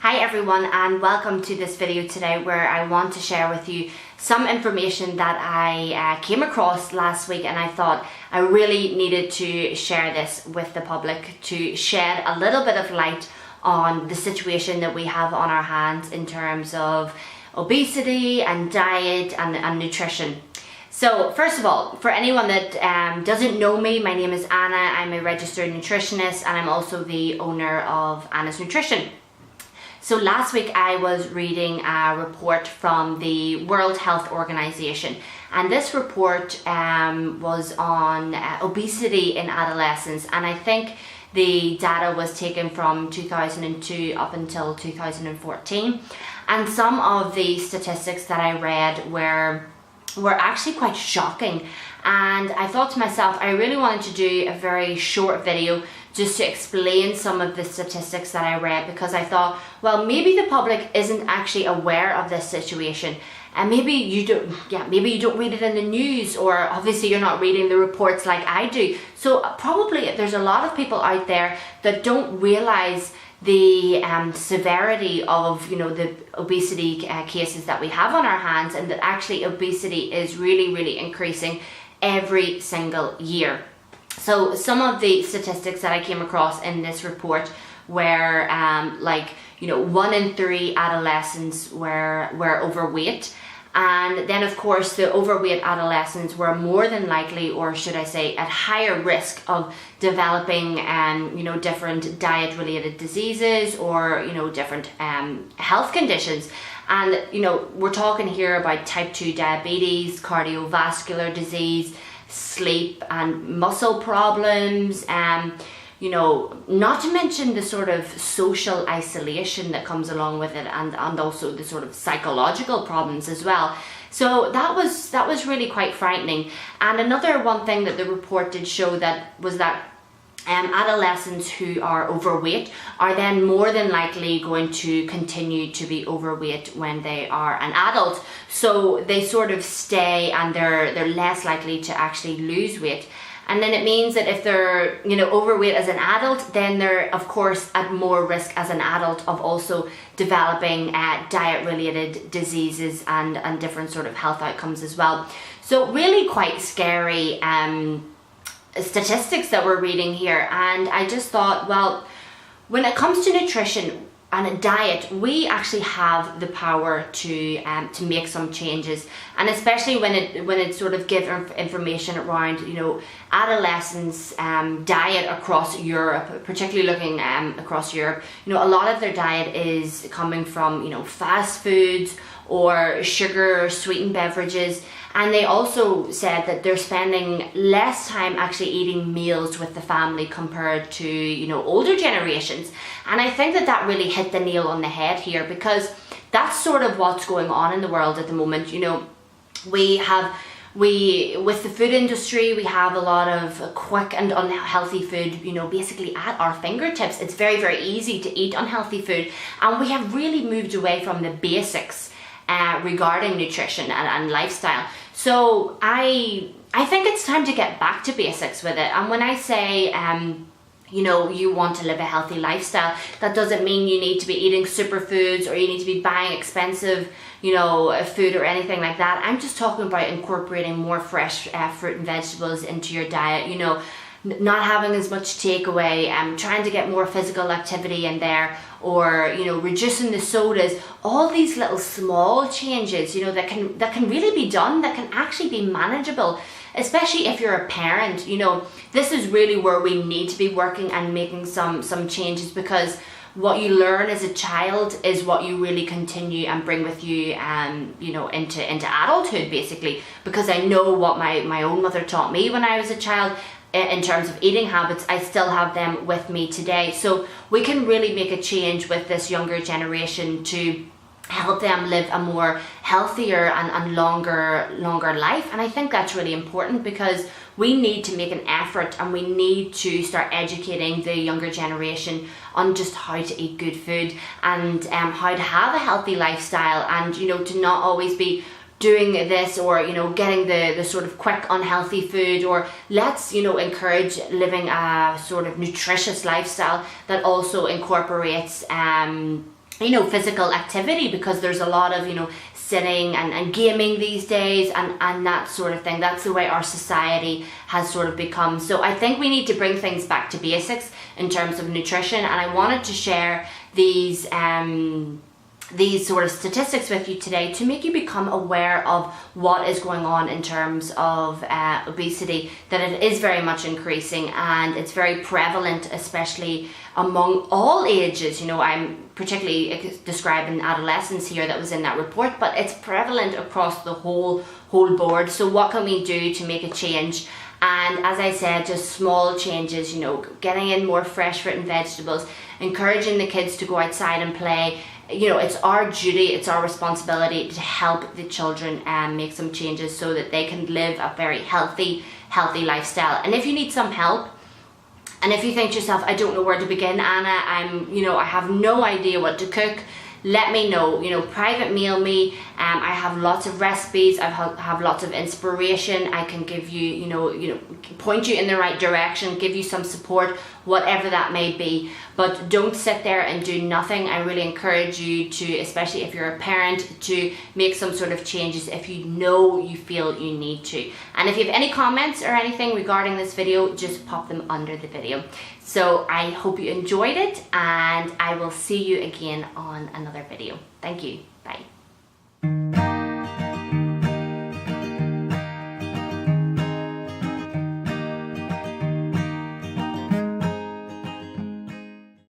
Hi everyone, and welcome to this video today where I want to share with you some information that I came across last week, and I thought I really needed to share this with the public to shed a little bit of light on the situation that we have on our hands in terms of obesity and diet and nutrition. So first of all, for anyone that doesn't know me, my name is Anna. I'm a registered nutritionist and I'm also the owner of Anna's Nutrition. So last week I was reading a report from the World Health Organization, and this report was on obesity in adolescents, and I think the data was taken from 2002 up until 2014, and some of the statistics that I read were actually quite shocking. And I thought to myself, I really wanted to do a very short video just to explain some of the statistics that I read, because I thought, well, maybe the public isn't actually aware of this situation, and maybe you don't read it in the news, or obviously you're not reading the reports like I do. So probably there's a lot of people out there that don't realize the severity of the obesity cases that we have on our hands, and that actually obesity is really increasing every single year. So some of the statistics that I came across in this report were 1 in 3 adolescents were overweight. And then of course the overweight adolescents were more than likely, or should I say at higher risk of developing different diet related diseases or different health conditions. And we're talking here about type 2 diabetes, cardiovascular disease, sleep and muscle problems, not to mention the sort of social isolation that comes along with it, and also the sort of psychological problems as well. So that was really quite frightening. And another one thing that the report did show was that adolescents who are overweight are then more than likely going to continue to be overweight when they are an adult. So they sort of stay, and they're less likely to actually lose weight. And then it means that if they're overweight as an adult, then they're of course at more risk as an adult of also developing diet related diseases and different sort of health outcomes as well. So really quite scary statistics that we're reading here. And I just thought, well, when it comes to nutrition and diet, we actually have the power to make some changes, and especially when it sort of gives information around adolescents' diet across Europe, particularly looking across Europe. A lot of their diet is coming from fast foods or sugar sweetened beverages. And they also said that they're spending less time actually eating meals with the family compared to older generations. And I think that really hit the nail on the head here, because that's sort of what's going on in the world at the moment. With the food industry, we have a lot of quick and unhealthy food, basically at our fingertips. It's very easy to eat unhealthy food, and we have really moved away from the basics regarding nutrition and lifestyle. So I think it's time to get back to basics with it. And when I say you want to live a healthy lifestyle, that doesn't mean you need to be eating superfoods or you need to be buying expensive food or anything like that. I'm just talking about incorporating more fresh fruit and vegetables into your diet, not having as much takeaway, trying to get more physical activity in there, or reducing the sodas. All these little small changes that can really be done, that can actually be manageable, especially if you're a parent. This is really where we need to be working and making some changes, because what you learn as a child is what you really continue and bring with you into adulthood, basically. Because I know what my own mother taught me when I was a child in terms of eating habits, I still have them with me today. So we can really make a change with this younger generation to help them live a more healthier and longer life. And I think that's really important, because we need to make an effort, and we need to start educating the younger generation on just how to eat good food, and how to have a healthy lifestyle, and to not always be doing this or getting the sort of quick unhealthy food, or let's encourage living a sort of nutritious lifestyle that also incorporates physical activity, because there's a lot of, sitting and gaming these days and that sort of thing. That's the way our society has sort of become. So I think we need to bring things back to basics in terms of nutrition, and I wanted to share these sort of statistics with you today to make you become aware of what is going on in terms of obesity, that it is very much increasing and it's very prevalent, especially among all ages. I'm particularly describing adolescents here, that was in that report, but it's prevalent across the whole board. So what can we do to make a change? And as I said, just small changes, getting in more fresh fruit and vegetables, encouraging the kids to go outside and play. It's our duty, it's our responsibility to help the children make some changes so that they can live a very healthy lifestyle. And if you need some help, and if you think to yourself, I don't know where to begin, Anna, I have no idea what to cook, let me know. Private mail me. I have lots of recipes. I have lots of inspiration. I can give you, point you in the right direction, give you some support, whatever that may be. But don't sit there and do nothing. I really encourage you to, especially if you're a parent, to make some sort of changes if you feel you need to. And if you have any comments or anything regarding this video, just pop them under the video. So I hope you enjoyed it, and I will see you again on another video. Thank you. Bye.